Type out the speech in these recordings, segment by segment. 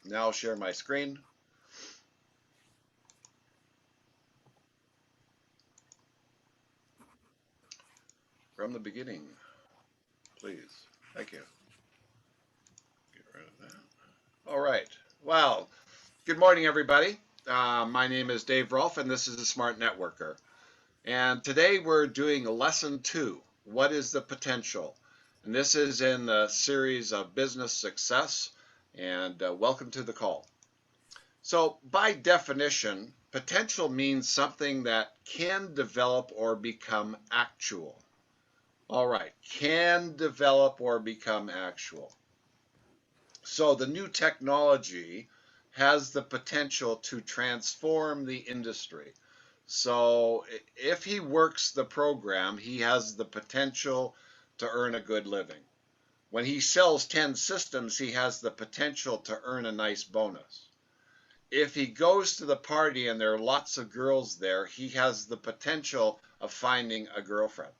Now I'll share my screen. From the beginning, please. Thank you. Get rid of that. All right. Well, good morning, everybody. My name is Dave Rolfe, and this is the Smart Networker. And today we're doing lesson 2. What is the potential? And this is in the series of business success. And welcome to the call. So, by definition, potential means something that can develop or become actual. All right, can develop or become actual. So the new technology has the potential to transform the industry. So if he works the program, he has the potential to earn a good living. When he sells 10 systems, he has the potential to earn a nice bonus. If he goes to the party and there are lots of girls there, he has the potential of finding a girlfriend.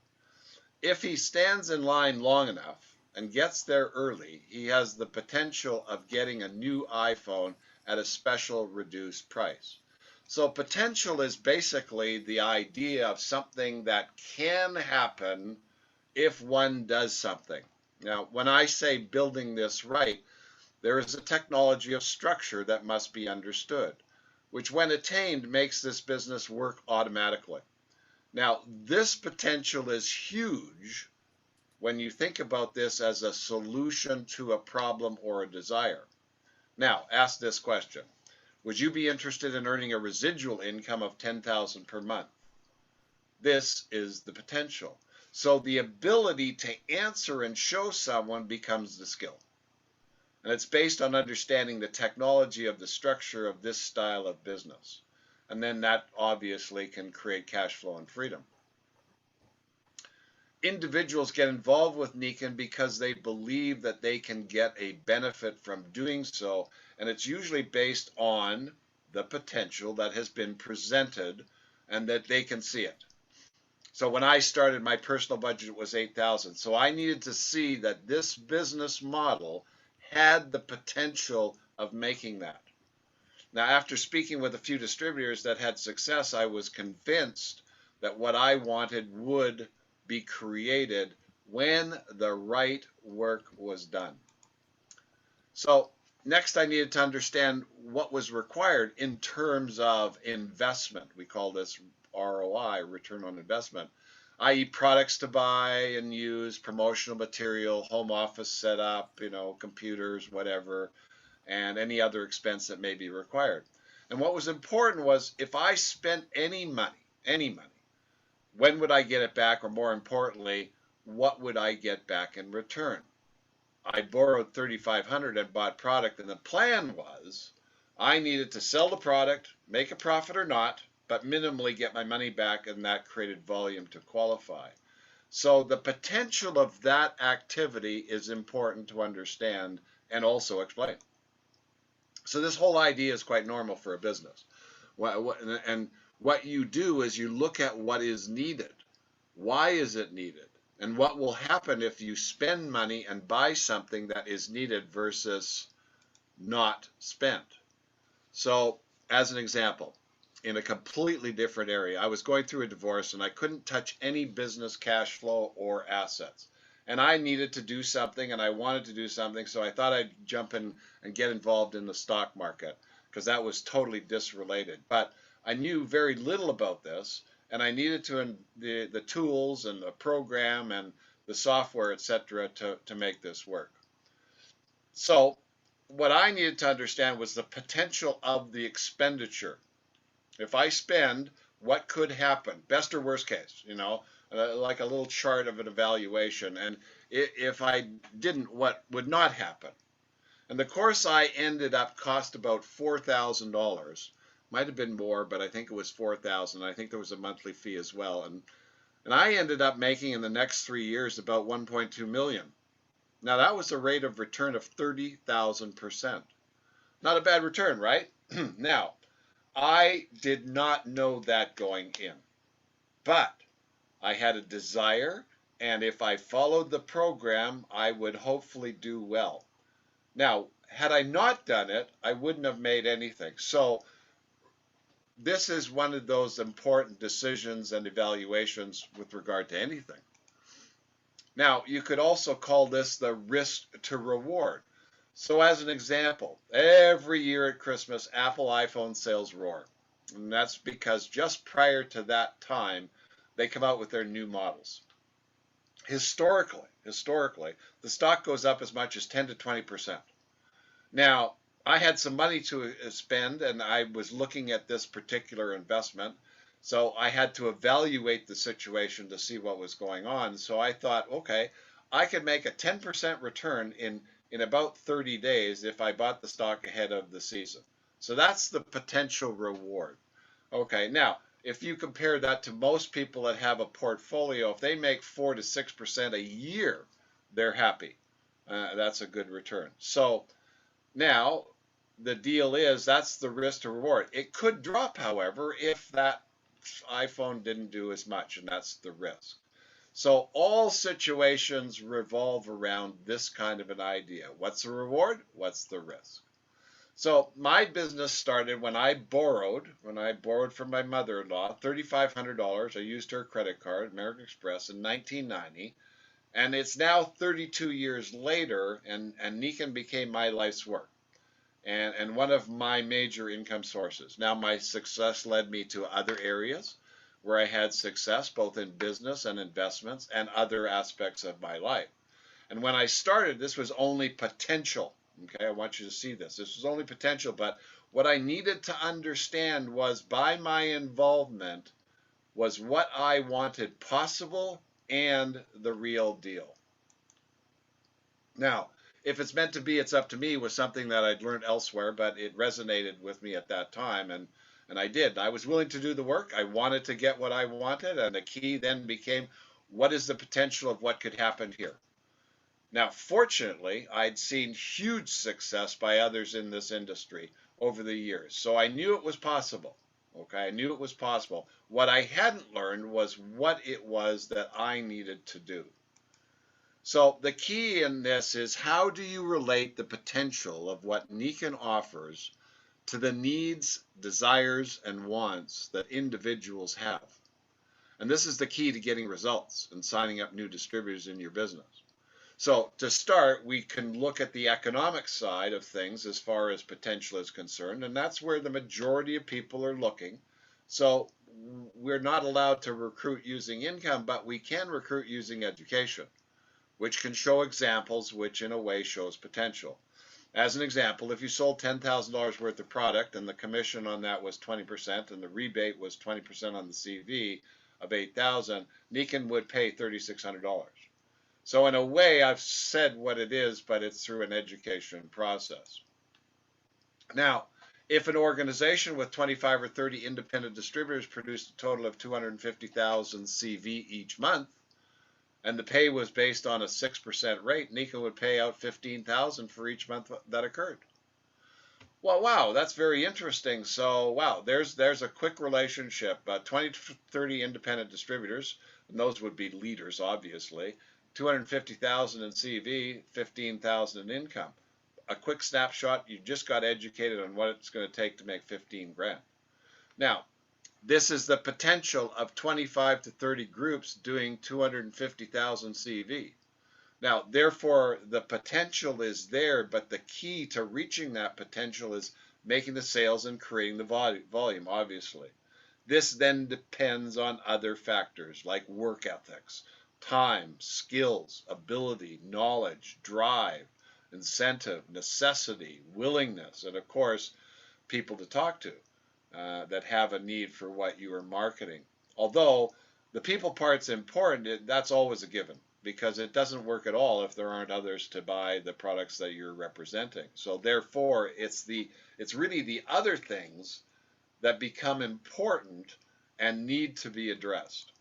If he stands in line long enough and gets there early, he has the potential of getting a new iPhone at a special reduced price. So potential is basically the idea of something that can happen if one does something. Now, when I say building this right, there is a technology of structure that must be understood, which when attained makes this business work automatically. Now, this potential is huge when you think about this as a solution to a problem or a desire. Now, ask this question. Would you be interested in earning a residual income of $10,000 per month? This is the potential. So the ability to answer and show someone becomes the skill. And it's based on understanding the technology of the structure of this style of business. And then that obviously can create cash flow and freedom. Individuals get involved with Nikan because they believe that they can get a benefit from doing so, and it's usually based on the potential that has been presented and that they can see it. So when I started, my personal budget was $8,000. So I needed to see that this business model had the potential of making that. Now, after speaking with a few distributors that had success, I was convinced that what I wanted would be created when the right work was done. So next I needed to understand what was required in terms of investment. We call this ROI, return on investment, i.e. products to buy and use, promotional material, home office setup, computers, whatever, and any other expense that may be required. And what was important was if I spent any money, when would I get it back? Or more importantly, what would I get back in return? I borrowed $3,500 and bought product, and the plan was I needed to sell the product, make a profit or not, but minimally get my money back, and that created volume to qualify. So the potential of that activity is important to understand and also explain. So this whole idea is quite normal for a business. And what you do is you look at what is needed. Why is it needed? And what will happen if you spend money and buy something that is needed versus not spent? So as an example, in a completely different area, I was going through a divorce and I couldn't touch any business cash flow or assets. And I needed to do something and I wanted to do something, so I thought I'd jump in and get involved in the stock market because that was totally disrelated. But I knew very little about this, and I needed the tools and the program and the software, etc., to make this work. So what I needed to understand was the potential of the expenditure. If I spend, what could happen? Best or worst case, like a little chart of an evaluation. And if I didn't, what would not happen? And the course I ended up cost about $4,000. Might have been more, but I think it was $4,000. I think there was a monthly fee as well. And I ended up making in the next 3 years about $1.2 million. Now that was a rate of return of 30,000%. Not a bad return, right? Now, I did not know that going in, but I had a desire, and if I followed the program, I would hopefully do well. Now, had I not done it, I wouldn't have made anything. So this is one of those important decisions and evaluations with regard to anything. Now, you could also call this the risk to reward. So as an example, every year at Christmas, Apple iPhone sales roar. And that's because just prior to that time, they come out with their new models. Historically, the stock goes up as much as 10 to 20%. Now, I had some money to spend, and I was looking at this particular investment. So I had to evaluate the situation to see what was going on. So I thought, okay, I could make a 10% return in about 30 days if I bought the stock ahead of the season. So that's the potential reward. Okay, now, if you compare that to most people that have a portfolio, if they make 4 to 6% a year, they're happy. That's a good return. So now, the deal is that's the risk to reward. It could drop, however, if that iPhone didn't do as much, and that's the risk. So all situations revolve around this kind of an idea. What's the reward? What's the risk? So my business started when I borrowed from my mother-in-law $3,500. I used her credit card, American Express, in 1990. And it's now 32 years later, and Nikon became my life's work and one of my major income sources. Now, my success led me to other areas where I had success, both in business and investments and other aspects of my life. And when I started, this was only potential. Okay, I want you to see this. This was only potential, but what I needed to understand was by my involvement was what I wanted possible and the real deal. Now, if it's meant to be, it's up to me was something that I'd learned elsewhere, but it resonated with me at that time, and I did. I was willing to do the work. I wanted to get what I wanted, and the key then became, what is the potential of what could happen here? Now, fortunately, I'd seen huge success by others in this industry over the years, so I knew it was possible. Okay, I knew it was possible. What I hadn't learned was what it was that I needed to do. So the key in this is, how do you relate the potential of what Nikon offers to the needs, desires, and wants that individuals have? And this is the key to getting results and signing up new distributors in your business. So to start, we can look at the economic side of things as far as potential is concerned, and that's where the majority of people are looking. So we're not allowed to recruit using income, but we can recruit using education, which can show examples, which in a way shows potential. As an example, if you sold $10,000 worth of product and the commission on that was 20% and the rebate was 20% on the CV of $8,000, Nikon would pay $3,600. So in a way, I've said what it is, but it's through an education process. Now, if an organization with 25 or 30 independent distributors produced a total of 250,000 CV each month, and the pay was based on a 6% rate, Nikon would pay out $15,000 for each month that occurred. Well, wow, that's very interesting. So, wow, there's a quick relationship. 20 to 30 independent distributors, and those would be leaders, obviously. 250,000 in CV, 15,000 in income. A quick snapshot, you just got educated on what it's going to take to make 15 grand. Now, this is the potential of 25 to 30 groups doing 250,000 CV. Now, therefore, the potential is there, but the key to reaching that potential is making the sales and creating the volume, obviously. This then depends on other factors like work ethics, time, skills, ability, knowledge, drive, incentive, necessity, willingness, and of course, people to talk to that have a need for what you are marketing. Although the people part's important, that's always a given, because it doesn't work at all if there aren't others to buy the products that you're representing. So therefore, it's really the other things that become important and need to be addressed.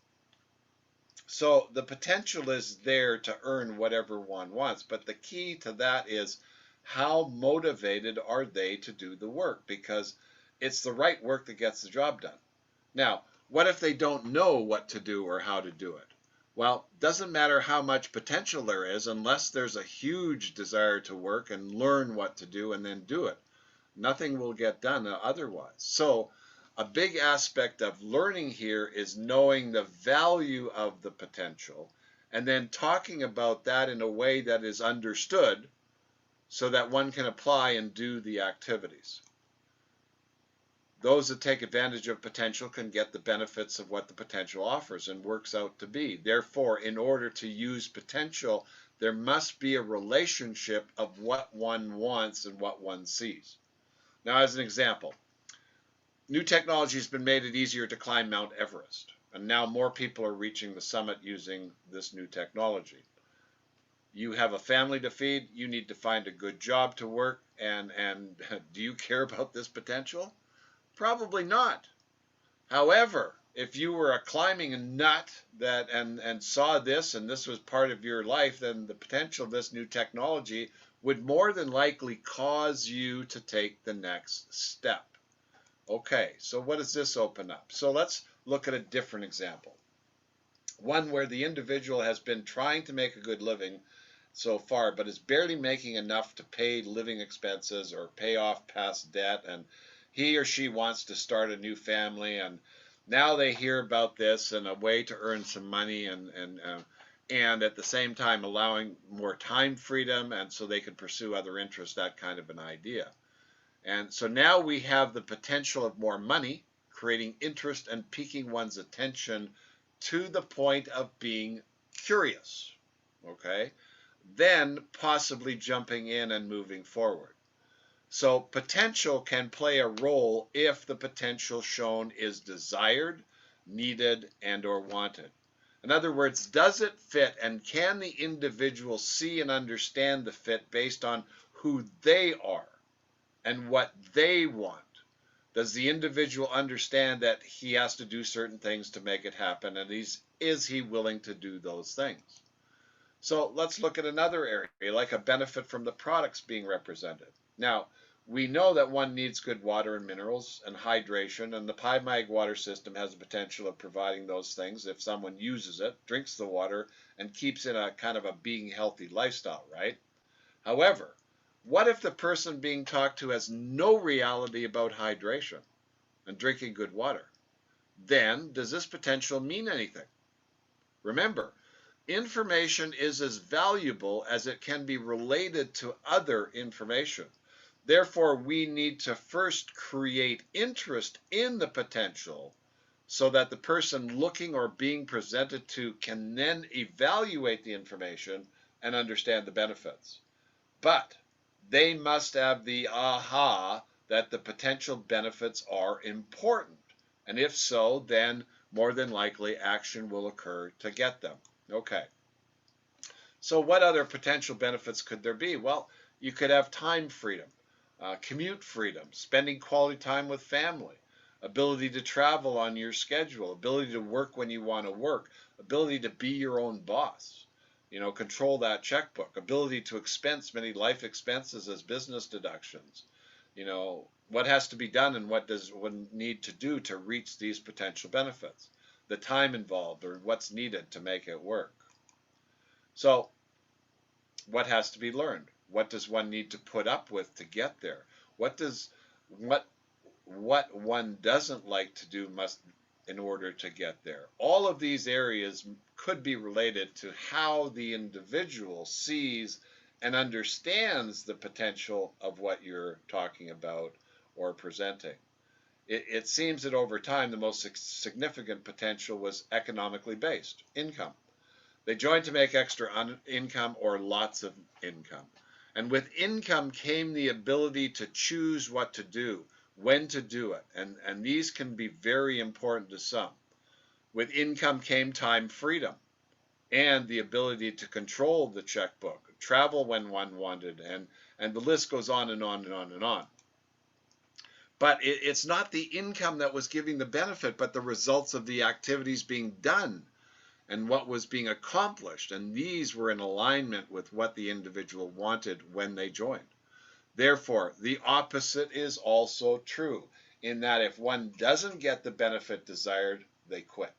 So the potential is there to earn whatever one wants, but the key to that is, how motivated are they to do the work? Because it's the right work that gets the job done. Now, what if they don't know what to do or how to do it? Well, doesn't matter how much potential there is unless there's a huge desire to work and learn what to do and then do it. Nothing will get done otherwise. So, a big aspect of learning here is knowing the value of the potential and then talking about that in a way that is understood so that one can apply and do the activities. Those that take advantage of potential can get the benefits of what the potential offers and works out to be. Therefore, in order to use potential, there must be a relationship of what one wants and what one sees. Now, as an example, new technology has been made it easier to climb Mount Everest, and now more people are reaching the summit using this new technology. You have a family to feed, you need to find a good job to work, and do you care about this potential? Probably not. However, if you were a climbing nut that and saw this and this was part of your life, then the potential of this new technology would more than likely cause you to take the next step. Okay, so what does this open up? So let's look at a different example. One where the individual has been trying to make a good living so far, but is barely making enough to pay living expenses or pay off past debt, and he or she wants to start a new family, and now they hear about this and a way to earn some money and at the same time allowing more time freedom, and so they can pursue other interests, that kind of an idea. And so now we have the potential of more money, creating interest and piquing one's attention to the point of being curious, okay? Then possibly jumping in and moving forward. So potential can play a role if the potential shown is desired, needed, and or wanted. In other words, does it fit, and can the individual see and understand the fit based on who they are and what they want? Does the individual understand that he has to do certain things to make it happen, and is he willing to do those things? So let's look at another area, like a benefit from the products being represented. Now, we know that one needs good water and minerals and hydration, and the PIMAG water system has the potential of providing those things if someone uses it, drinks the water, and keeps in a kind of a being healthy lifestyle, right? However, what if the person being talked to has no reality about hydration and drinking good water? Then, does this potential mean anything? Remember, information is as valuable as it can be related to other information. Therefore, we need to first create interest in the potential so that the person looking or being presented to can then evaluate the information and understand the benefits. But they must have the aha that the potential benefits are important. And if so, then more than likely action will occur to get them. Okay. So what other potential benefits could there be? Well, you could have time freedom, commute freedom, spending quality time with family, ability to travel on your schedule, ability to work when you want to work, ability to be your own boss, control that checkbook, ability to expense many life expenses as business deductions, what has to be done and what does one need to do to reach these potential benefits, the time involved or what's needed to make it work. So what has to be learned? What does one need to put up with to get there? What one doesn't like to do must in order to get there. All of these areas could be related to how the individual sees and understands the potential of what you're talking about or presenting. It seems that over time the most significant potential was economically based, income. They joined to make extra income or lots of income. And with income came the ability to choose what to do, when to do it, and these can be very important to some. With income came time freedom and the ability to control the checkbook, travel when one wanted, and the list goes on and on and on and on. But it's not the income that was giving the benefit, but the results of the activities being done and what was being accomplished, and these were in alignment with what the individual wanted when they joined. Therefore, the opposite is also true, in that if one doesn't get the benefit desired, they quit.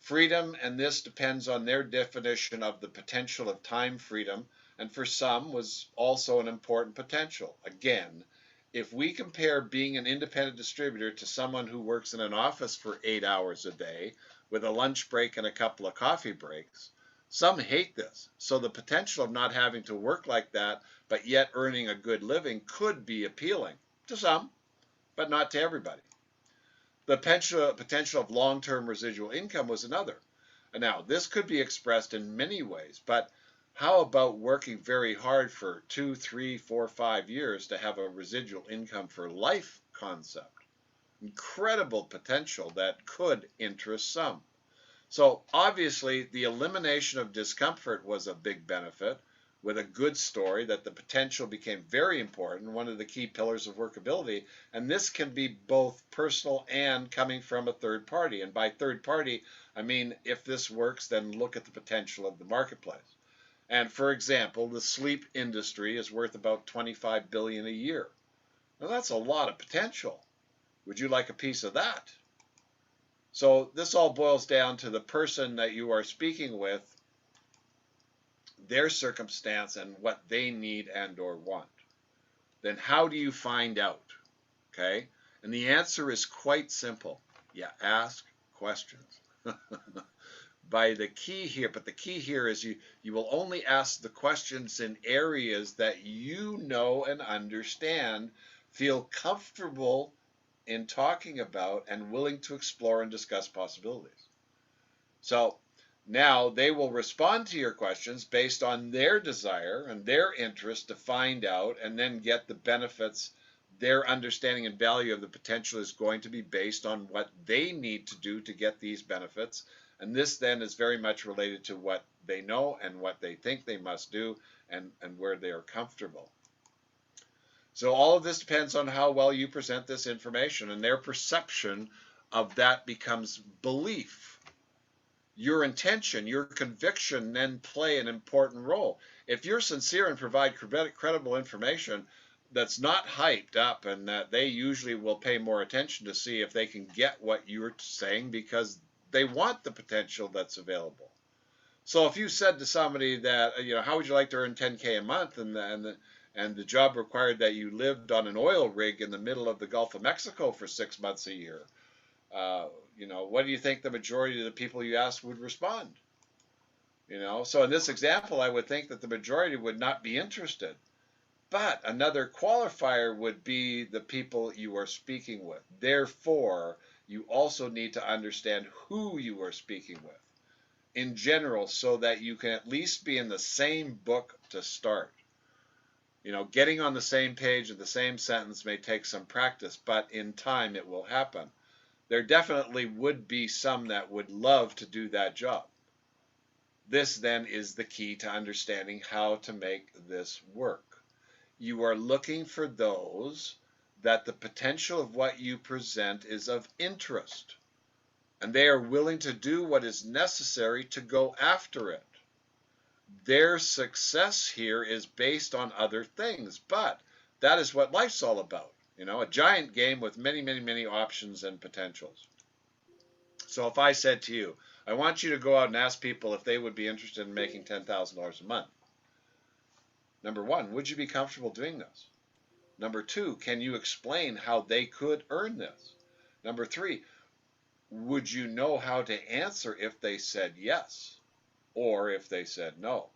Freedom, and this depends on their definition of the potential of time freedom, and for some was also an important potential. Again, if we compare being an independent distributor to someone who works in an office for 8 hours a day with a lunch break and a couple of coffee breaks, some hate this. So the potential of not having to work like that, but yet earning a good living, could be appealing to some, but not to everybody. The potential of long-term residual income was another. Now, this could be expressed in many ways, but how about working very hard for 2, 3, 4, 5 years to have a residual income for life concept? Incredible potential that could interest some. So obviously, the elimination of discomfort was a big benefit, with a good story that the potential became very important, one of the key pillars of workability. And this can be both personal and coming from a third party. And by third party, I mean, if this works, then look at the potential of the marketplace. And for example, the sleep industry is worth about $25 billion a year. Now that's a lot of potential. Would you like a piece of that? So this all boils down to the person that you are speaking with, their circumstance, and what they need and or want. Then how do you find out? Okay? And the answer is quite simple. You ask questions. But the key here is you will only ask the questions in areas that you know and understand, feel comfortable in talking about, and willing to explore and discuss possibilities. So now they will respond to your questions based on their desire and their interest to find out and then get the benefits. Their understanding and value of the potential is going to be based on what they need to do to get these benefits. And this then is very much related to what they know and what they think they must do, and where they are comfortable. So all of this depends on how well you present this information, and their perception of that becomes belief. Your intention, your conviction then play an important role. If you're sincere and provide credible information that's not hyped up, and that they usually will pay more attention to see if they can get what you're saying, because they want the potential that's available. So if you said to somebody that, how would you like to earn 10K a month, and the job required that you lived on an oil rig in the middle of the Gulf of Mexico for 6 months a year, what do you think the majority of the people you asked would respond? So in this example, I would think that the majority would not be interested. But another qualifier would be the people you are speaking with. Therefore, you also need to understand who you are speaking with in general, so that you can at least be in the same book to start. Getting on the same page of the same sentence may take some practice, but in time it will happen. There definitely would be some that would love to do that job. This then is the key to understanding how to make this work. You are looking for those that the potential of what you present is of interest, and they are willing to do what is necessary to go after it. Their success here is based on other things, but that is what life's all about. A giant game with many, many, many options and potentials. So if I said to you, I want you to go out and ask people if they would be interested in making $10,000 a month. Number one, would you be comfortable doing this? Number two, can you explain how they could earn this? Number three, would you know how to answer if they said yes or if they said no?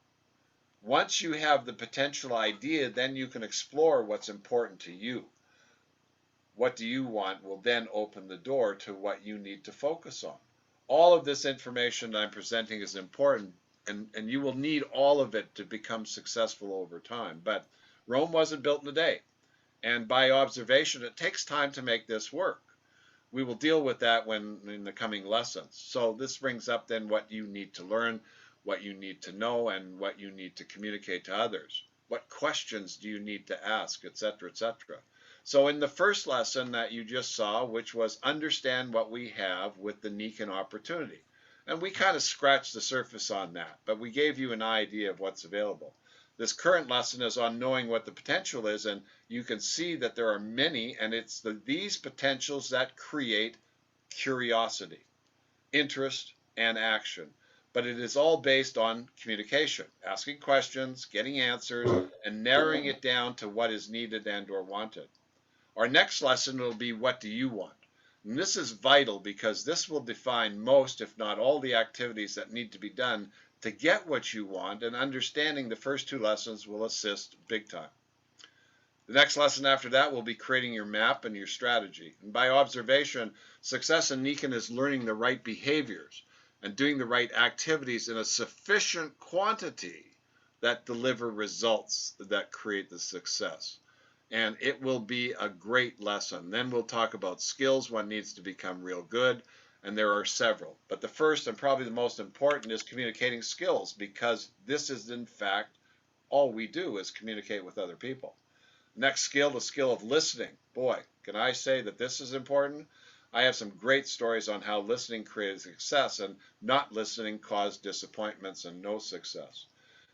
Once you have the potential idea, then you can explore what's important to you. What do you want will then open the door to what you need to focus on. All of this information I'm presenting is important, and you will need all of it to become successful over time. But Rome wasn't built in a day, and by observation, it takes time to make this work. We will deal with that in the coming lessons. So this brings up then what you need to learn, what you need to know, and what you need to communicate to others. What questions do you need to ask, etc., etc. So in the first lesson that you just saw, which was understand what we have with the Nikan opportunity, and we kind of scratched the surface on that, but we gave you an idea of what's available. This current lesson is on knowing what the potential is, and you can see that there are many, and it's these potentials that create curiosity, interest, and action. But it is all based on communication, asking questions, getting answers, and narrowing it down to what is needed and or wanted. Our next lesson will be, what do you want? And this is vital because this will define most, if not all, the activities that need to be done to get what you want, and understanding the first two lessons will assist big time. The next lesson after that will be creating your map and your strategy. And by observation, success in Nikan is learning the right behaviors and doing the right activities in a sufficient quantity that deliver results that create the success. And it will be a great lesson. Then we'll talk about skills, what needs to become real good, and there are several. But the first and probably the most important is communicating skills, because this is in fact all we do is communicate with other people. Next skill, the skill of listening. Boy, can I say that this is important? I have some great stories on how listening created success and not listening caused disappointments and no success.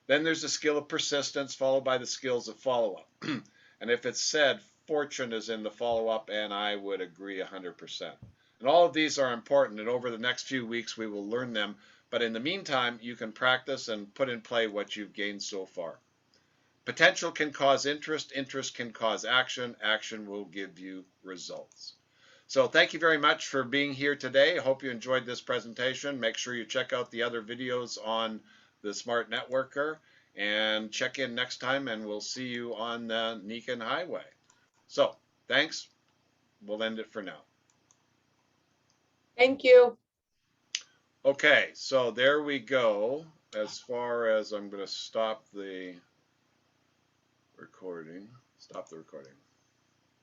Then there's the skill of persistence, followed by the skills of follow-up. And if it's said, fortune is in the follow-up, and I would agree 100%. And all of these are important, and over the next few weeks we will learn them. But in the meantime, you can practice and put in play what you've gained so far. Potential can cause interest, interest can cause action, action will give you results. So thank you very much for being here today. I hope you enjoyed this presentation. Make sure you check out the other videos on the Smart Networker, and check in next time, and we'll see you on the Nikan Highway. So thanks. We'll end it for now. Thank you. Okay, so there we go. As far as I'm going to stop the recording. Stop the recording.